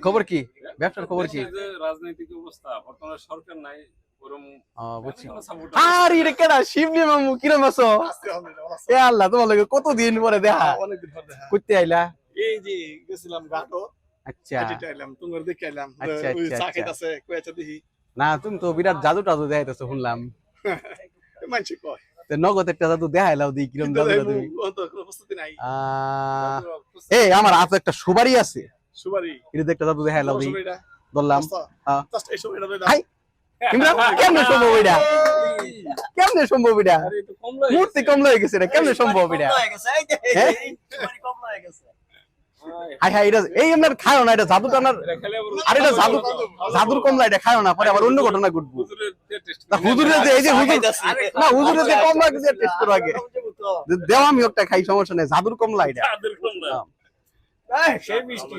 খবর কি? ব্যবসার খবর কি? দেশের যে রাজনৈতিক অবস্থা বর্তমানে সরকার নাই ওরম বুঝছি। কোনো support আরে এটা কেডা? শিবলি মামু কিরম আছো? এ আল্লাহ তোমার লাগে কতদিন পরে দেখা। অনেকদিন পর দেখা। করতে আইলা? এই যে গেছিলাম ঘাটও আচ্ছা হাঁটিতে আইলাম তোমার দেখে আইলাম আচ্ছা, ওই আচ্ছা, চা আচ্ছা। খাইতেছে কয়েছে দেখি না তুমি তো বিরাট জাদু টাদু দেখাইতেছো শুনলাম। মানছি কয় তো নগদ একটা জাদু দেখাইলাও দি কিরম কিন্তু জাদু যাই তুমি। অন্ত কোনো প্রস্তুতি নাই এই আমার হাতে একটা সুপারি আছে। সুবারি এটা একটা জাদু দেখাইলাও দি। সুবারিটা ধরলাম। জাস্ট এই সুবারিটা দে হাই ইমরান কেমনে সম্ভব এটা? কেমনে সম্ভব এটা? আরে তো কম লাগে মূর্তি কমলা হয়ে গেছে রে, কেমনে সম্ভব এটা? হ্যাঁ? হাই হাই এটা এই আমরা খায়ও না, এটা জাদু টানার। এটা খেলে আবার আরে এটা জাদু জাদুর কমলা, এটা খায়ও না, পরে আবার অন্য ঘটনা ঘটবো। হুজুরের যে টেস্ট না হুজুরের যে এই যে হুজুর না হুজুরের যে কমলা দিয়ে টেস্ট করো আগে। দেও আমি একটা খাই, সমস্যা নেই, জাদুর কমলা এটা। তাদের কম না সেই মিষ্টি